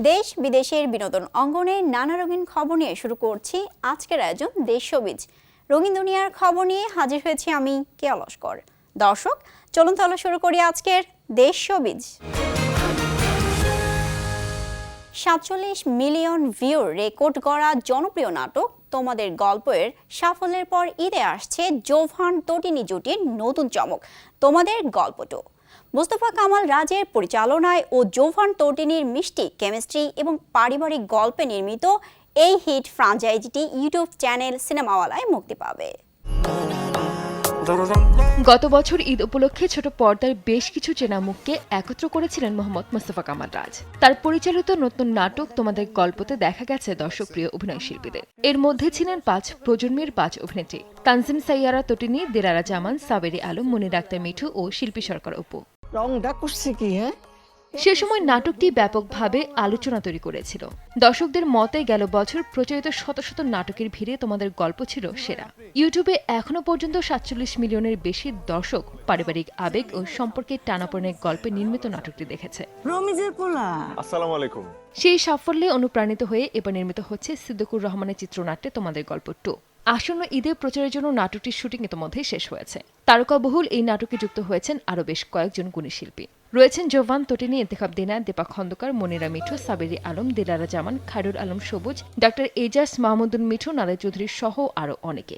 দেশ বিদেশের বিনোদন অঙ্গনে নানা রঙিন খবর নিয়ে শুরু করছি আজকের আয়োজন দেশ শোবিজ। রঙিন দুনিয়ার খবর নিয়ে হাজির হয়েছি আমি কেয়া লস্কর। দর্শক, চলুন তাহলে শুরু করি আজকের দেশ শোবিজ। ৪৭ মিলিয়ন ভিউর রেকর্ড গড়া জনপ্রিয় নাটক তোমাদের গল্পের সাফল্যের পর ঈদে আসছে জোভান তটিনী জুটির নতুন চমক তোমাদের গল্পটো। মোস্তফা কামাল রাজের পরিচালনায় ও জোভান তটিনীর মিষ্টি কেমিস্ট্রি এবং পারিবারিক গল্পে নির্মিত এই হিট ফ্র্যাঞ্চাইজিটি ইউটিউব চ্যানেল সিনেমাওয়ালায় মুক্তি পাবে। গত বছর ঈদ উপলক্ষে ছোট পর্দার বেশ কিছু চেনা মুখকে একত্র করেছিলেন মোহাম্মদ মোস্তফা কামাল রাজ। তার পরিচালিত নতুন নাটক তোমাদের গল্পতে দেখা গেছে দর্শকপ্রিয় অভিনয় শিল্পীদের। এর মধ্যে ছিলেন ৫ প্রজন্মের ৫ অভিনেত্রী: তানজিম সাইয়ারা তটিনী, দিলারা জামান, সাবেরি আলম, মনির আক্তার মিঠু ও শিল্পী সরকার অপু। সে সময় নাটকটি ব্যাপকভাবে আলোচনা তৈরি করেছিল। দর্শকদের মতে গেল বছর প্রচারিত শত শত নাটকের ভিড়ে তোমাদের গল্প ছিল সেরা। ইউটিউবে এখনো পর্যন্ত ৪৭ মিলিয়নের বেশি দর্শক পারিবারিক আবেগ ও সম্পর্কের টানাপোড়েনের গল্পে নির্মিত নাটকটি দেখেছে। আসসালামু আলাইকুম। সেই সাফল্যে অনুপ্রাণিত হয়ে এবার নির্মিত হচ্ছে সিদ্দিকুর রহমানের চিত্রনাট্যে তোমাদের গল্প 2। আসন্ন ঈদে প্রচারের জন্য নাটকটির শুটিং ইতোমধ্যেই শেষ হয়েছে। তারকাবহুল এই নাটকে যুক্ত হয়েছেন আরও বেশ কয়েকজন গুণী শিল্পী। রয়েছেন জোভান তটিনী, ইন্তেখাব দিনা, দীপা খন্দকার, মনিরা মিঠু, সাবেরি আলম, দিলারা জামান, খায়রুল আলম সবুজ, ডাক্তার এজাজ মাহমুদুল মিঠু, নাদের চৌধুরী সহ আরও অনেকে।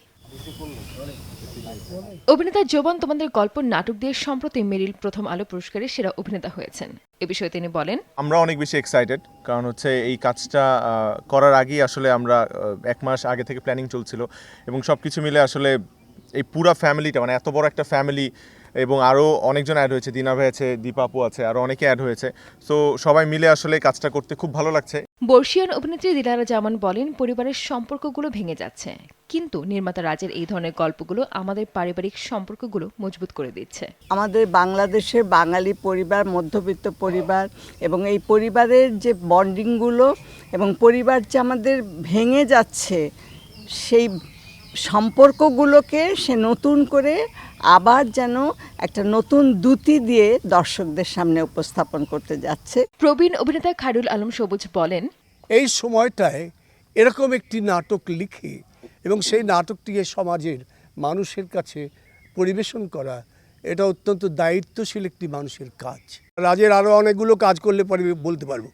অভিনেতা জোভান তোমাদের গল্প নাটক দিয়ে সম্প্রতি মেরিল প্রথম আলো পুরস্কারে সেরা অভিনেতা হয়েছেন। এ বিষয়ে তিনি বলেন, আমরা অনেক বেশি এক্সাইটেড, কারণ হচ্ছে এই কাজটা করার আগেই আসলে আমরা 1 মাস আগে থেকে প্ল্যানিং চলছিল এবং সবকিছু মিলে আসলে এই পুরা ফ্যামিলিটা, মানে এত বড় একটা ফ্যামিলি এবং আরও অনেকজন অ্যাড হয়েছে, দিনা ভাই আছে, দীপাপু আছে, আরও অনেকে অ্যাড হয়েছে। সো সবাই মিলে আসলে কাজটা করতে খুব ভালো লাগছে। বর্ষিয়ান অভিনেত্রী দিলারা জামান বলেন, পরিবারের সম্পর্কগুলো ভেঙে যাচ্ছে, কিন্তু নির্মাতা রাজের এই ধরনের গল্পগুলো আমাদের পারিবারিক সম্পর্কগুলো মজবুত করে দিচ্ছে। আমাদের বাংলাদেশের বাঙালি পরিবার, মধ্যবিত্ত পরিবার এবং এই পরিবারের যে বন্ডিংগুলো এবং পরিবার যে আমাদের ভেঙে যাচ্ছে, সেই সম্পর্কগুলোকে সে নতুন করে আবার যেন একটা নতুন দ্যুতি দিয়ে দর্শকদের সামনে উপস্থাপন করতে যাচ্ছে। প্রবীণ অভিনেতা খায়রুল আলম সবুজ বলেন, এই সময়টায় এরকম একটি নাটক লিখে এবং সেই নাটকটিকে সমাজের মানুষের কাছে পরিবেশন করা, এটা অত্যন্ত দায়িত্বশীল একটি মানুষের কাজ। রাজের আরও অনেকগুলো কাজ করলে পরে বলতে পারবো।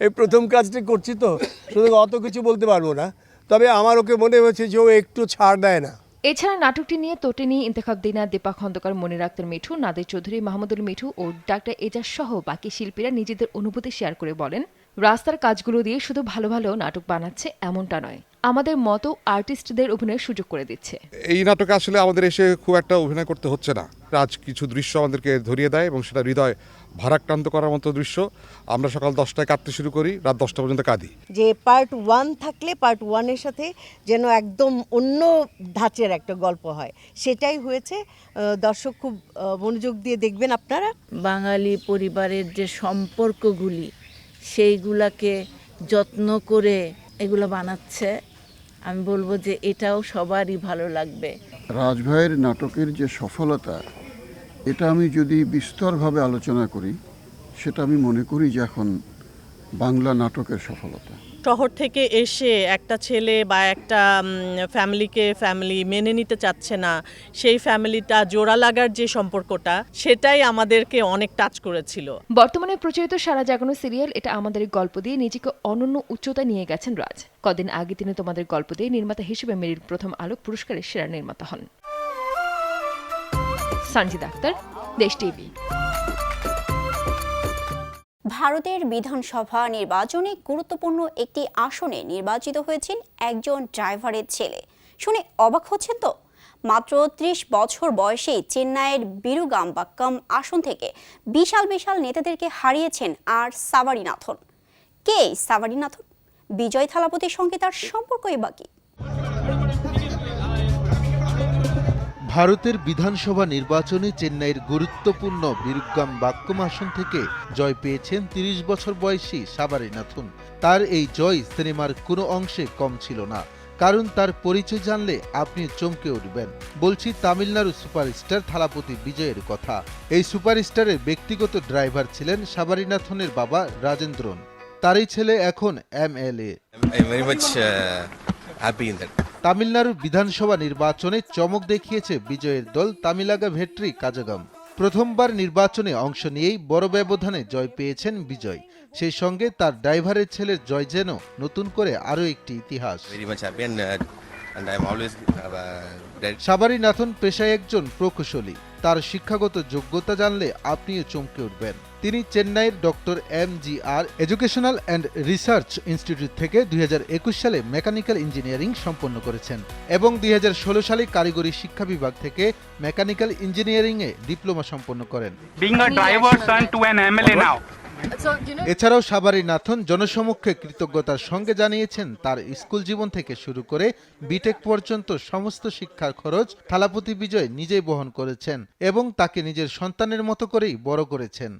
এই প্রথম কাজটি করছি তো, শুধু অত কিছু বলতে পারবো না, তবে আমার ওকে মনে হয়েছে যে ও একটু ছাড় দেয় না। এছাড়া নাটকটি নিয়ে তটিনী, ইন্তেখাব দিনা, দীপা খন্দকার, মনির আক্তার মিঠু, নাদের চৌধুরী, মাহমুদুল মিঠু ও ডাক্তার এজাজ সহ বাকি শিল্পীরা নিজেদের অনুভূতি শেয়ার করে বলেন, রাস্তার কাজগুলো দিয়ে শুধু ভালো ভালো নাটক বানাচ্ছে এমনটা নয়, আমাদের মতো আর্টিস্টদের অভিনয়ের সুযোগ করে দিচ্ছে। এই নাটকে আসলে আমাদের এসে খুব একটা অভিনয় করতে হচ্ছে না। রাজ কিছু দৃশ্য আমাদেরকে ধরিয়ে দেয় এবং সেটা হৃদয় ভারাক্রান্ত করার মতো দৃশ্য। আমরা সকাল 10টায় কাঁদতে শুরু করি, রাত 10টা পর্যন্ত কাঁদি। যে পার্ট 1 থাকলে পার্ট 1-এর সাথে যেন একদম অন্য ধাঁচের একটা গল্প হয়, সেটাই হয়েছে। দর্শক খুব মনোযোগ দিয়ে দেখবেন আপনারা। বাঙালি পরিবারের যে সম্পর্কগুলি, সেইগুলাকে যত্ন করে এগুলো বানাচ্ছে। আমি বলবো যে এটাও সবারই ভালো লাগবে। রাজভাইয়ের নাটকের যে সফলতা, এটা আমি যদি বিস্তরভাবে আলোচনা করি, সেটা আমি মনে করি যে এখন বাংলা নাটকের সফলতা। শহর থেকে এসে একটা ছেলে বা একটা ফ্যামিলি মেনে নিতে চাচ্ছে না, সেই ফ্যামিলিটা জোড়া লাগার যে সম্পর্কটা, সেটাই আমাদেরকে অনেক টাচ করেছিল। বর্তমানে প্রচারিত সারা জাগানো সিরিয়াল এটা আমাদের গল্প দিয়ে নিজেকে অনন্য উচ্চতায় নিয়ে গেছেন রাজ। কদিন আগে তিনি তোমাদের গল্প দিয়ে নির্মাতা হিসেবে মেরিল প্রথম আলো পুরস্কারের সেরা নির্মাতা হন। সানজিদা আক্তার, দেশ টিভি। ভারতের বিধানসভা নির্বাচনে গুরুত্বপূর্ণ একটি আসনে নির্বাচিত হয়েছেন একজন ড্রাইভারের ছেলে। শুনে অবাক হচ্ছেন তো? মাত্র ৩০ বছর বয়সেই চেন্নাইয়ের বিরুগাম্বাক্কাম আসন থেকে বিশাল বিশাল নেতাদেরকে হারিয়েছেন আর সাভারিনাথন। কে সাভারিনাথন? বিজয় থালাপতির সঙ্গে তার সম্পর্কই বাকি। ভারতের বিধানসভা নির্বাচনে চেন্নাইয়ের গুরুত্বপূর্ণ বিরুগাম্বাক্কাম আসন থেকে জয় পেয়েছেন ৩০ বছর বয়সী সাভারিনাথন। তার এই জয় সিনেমার কোনো অংশে কম ছিল না। কারণ তার পরিচয় জানলে আপনি চমকে উঠবেন। বলছি তামিলনাড়ু সুপারস্টার থালাপতি বিজয়ের কথা। এই সুপারস্টারের ব্যক্তিগত ড্রাইভার ছিলেন সাবারীনাথনের বাবা রাজেন্দ্রন। তারই ছেলে এখন MLA। তামিলনাড়ুর বিধানসভা নির্বাচনে চমক দেখিয়েছে বিজয়ের দল তামিলাগা ভেট্রি কাজাগাম। প্রথমবার নির্বাচনে অংশ নিয়েই বড় ব্যবধানে জয় পেয়েছেন বিজয়। সেই সঙ্গে তার ড্রাইভারের ছেলের জয় যেন নতুন করে আরও একটি ইতিহাস। সাবারীনাথন পেশায় একজন প্রকৌশলী। তার শিক্ষাগত যোগ্যতা জানলে আপনিও চমকে উঠবেন। তিনি চেন্নাইয়ের doctor MGR educational and research institute থেকে 2021 সালে মেকানিক্যাল ইঞ্জিনিয়ারিং সম্পন্ন করেছেন এবং 2016 সালে কারিগরি শিক্ষা বিভাগ থেকে মেকানিক্যাল ইঞ্জিনিয়ারিংয়ে ডিপ্লোমা সম্পন্ন করেন। এছাড়াও সাবারীনাথন জনসমক্ষে কৃতজ্ঞতার সঙ্গে জানিয়েছেন তার স্কুল জীবন থেকে শুরু করে বিটেক পর্যন্ত সমস্ত শিক্ষার খরচ থালাপতি বিজয় নিজেই বহন করেছেন এবং তাকে নিজের সন্তানের মতো করেই বড় করেছেন।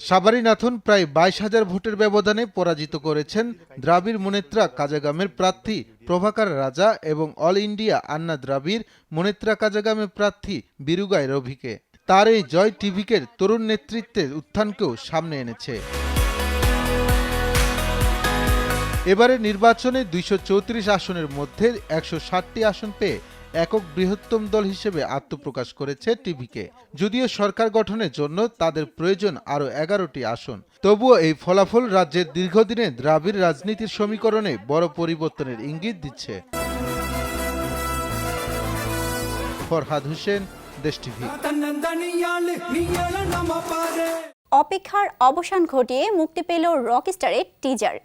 সাবারীনাথন প্রায় 22,000 ভোটের ব্যবধানে পরাজিত করেছেন দ্রাবিড় মুনেত্রা কাজাগামের প্রার্থী প্রভাকার রাজা এবং অল ইন্ডিয়া আন্না দ্রাবিড় মুনেত্রা কাজাগামের প্রার্থী বিরুগাই রভিকে। তার এই জয় টিভিকের তরুণ নেতৃত্বের উত্থানকেও সামনে এনেছে। এবারে নির্বাচনে 234 আসনের মধ্যে 160টি আসন পেয়ে একক বৃহত্তম দল হিসেবে আত্মপ্রকাশ করেছে টিভিকে। যদিও সরকার গঠনের জন্য তাদের প্রয়োজন আরও 11টি আসন, তবুও এই ফলাফল রাজ্যের দীর্ঘদিনের দ্রাবিড় রাজনীতির সমীকরণে বড় পরিবর্তনের ইঙ্গিত দিচ্ছে। ফরহাদ হোসেন, দেশ টিভি। অপেক্ষার অবসান ঘটিয়ে মুক্তি পেল রকস্টারের টিজার।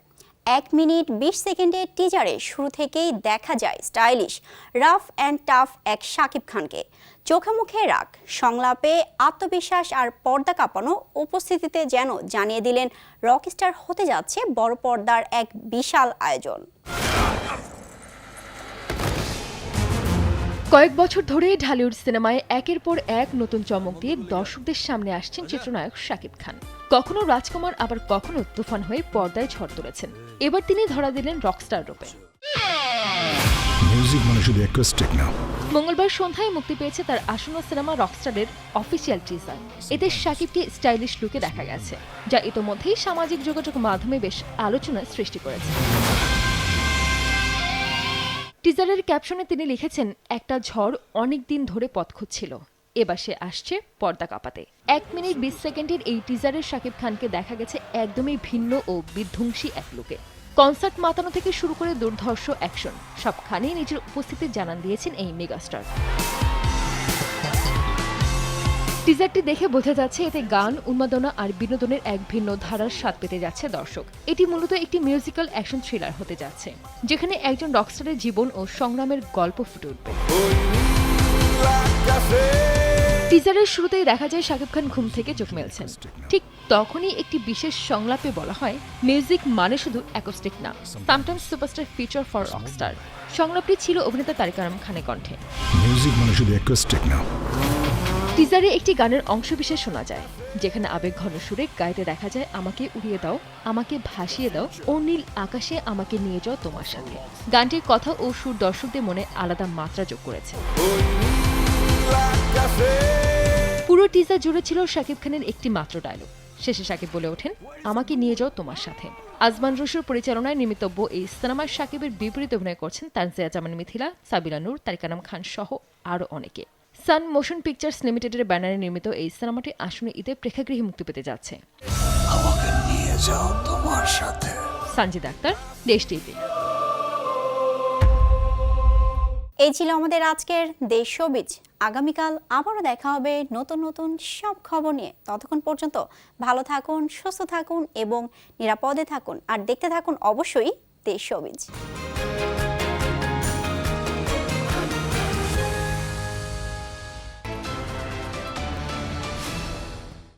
1 মিনিট 20 সেকেন্ডের টিজারে শুরু থেকেই দেখা যায় স্টাইলিশ, রাফ অ্যান্ড টাফ এক শাকিব খানকে। চোখে মুখে রাগ, সংলাপে আত্মবিশ্বাস আর পর্দা কাঁপানো উপস্থিতিতে যেন জানিয়ে দিলেন রকস্টার হতে যাচ্ছে বড় পর্দার এক বিশাল আয়োজন। কয়েক বছর ধরে ঢালিউড সিনেমায় একের পর এক নতুন চমক দিয়ে দর্শকদের সামনে আসছেন চিত্রনায়ক শাকিব খান। কখনো রাজকুমার, আবার কখনো তুফান হয়ে পর্দায় ঝড় তুলেছেন। এবার তিনি ধরা দিলেন রকস্টার রূপে। মঙ্গলবার সন্ধ্যায় মুক্তি পেয়েছে তার আসন্ন সিনেমা রকস্টারের অফিসিয়াল টিজার। এতে শাকিবকে স্টাইলিশ লুকে দেখা গেছে, যা ইতোমধ্যেই সামাজিক যোগাযোগ মাধ্যমে বেশ আলোচনার সৃষ্টি করেছে। টিজারের ক্যাপশনে তিনি লিখেছেন, একটা ঝড় অনেক দিন ধরে পথ খুঁজছিল, এবার সে আসছে পর্দা কাঁপাতে। 1 মিনিট 20 সেকেন্ডের এই টিজারের শাকিব খানকে দেখা গেছে একদমই ভিন্ন ও বিধ্বংসী এক লুকে। কনসার্ট মাতানো থেকে শুরু করে দুর্ধর্ষ অ্যাকশন সবখানেই নিজের উপস্থিতি জানান দিয়েছেন এই মেগাস্টার। টিজারটি দেখে বোঝা যাচ্ছে এতে গান, উন্মাদনা আর বিনোদনের এক ভিন্ন ধারার স্বাদ পেতে যাচ্ছে দর্শক। এটি মূলত একটি মিউজিক্যাল অ্যাকশন থ্রিলার হতে যাচ্ছে, যেখানে একজন রকস্টারের জীবন ও সংগ্রামের গল্প ফুটে উঠবে। টিজারের শুরুতেই দেখা যায় শাকিব খান ঘুম থেকে চোখ মেলছেন। ঠিক তখনই একটি বিশেষ সংলাপে বলা হয়, মিউজিক মানে শুধু অ্যাকোস্টিক না, sometimes superstar feature for rockstar. সংলাপটি ছিল অভিনেতা তারিক আনাম খানের কণ্ঠে। মিউজিক মানে শুধু অ্যাকোস্টিক না। টিজারে একটি গানের অংশবিশেষ শোনা যায়, যেখানে আবেগ ঘন সুরে গাইতে দেখা যায়, আমাকে উড়িয়ে দাও, আমাকে ভাসিয়ে দাও, ও নীল আকাশে আমাকে নিয়ে যাও তোমার সাথে। গানটির কথা ও সুর দর্শকদের মনে আলাদা মাত্রা যোগ করেছে। পুরো টিজার জুড়ে ছিল শাকিব খানের একটি মাত্র ডায়লগ। শেষে শাকিব বলে ওঠেন, আমাকে নিয়ে যাও তোমার সাথে। আজমান রসুর পরিচালনায় নির্মিতব্য এই সিনেমায় শাকিবের বিপরীতে অভিনয় করছেন তানজিয়া জামান মিথিলা, সাবিলা নূর, তারিক আনাম খান সহ আরও অনেকে। সান মোশন পিকচার্স লিমিটেডের ব্যানারে নির্মিত এই সিনেমাটি আসন্ন ঈদে প্রেক্ষাগৃহে মুক্তি পেতে যাচ্ছে। সঞ্জিদ আক্তার, দেশ টিভি। এই ছিল আমাদের আজকের দেশ শোবিজ। আগামীকাল আবারও দেখা হবে নতুন নতুন সব খবর নিয়ে। ততক্ষণ পর্যন্ত ভালো থাকুন, সুস্থ থাকুন এবং নিরাপদে থাকুন, আর দেখতে থাকুন অবশ্যই দেশ শোবিজ।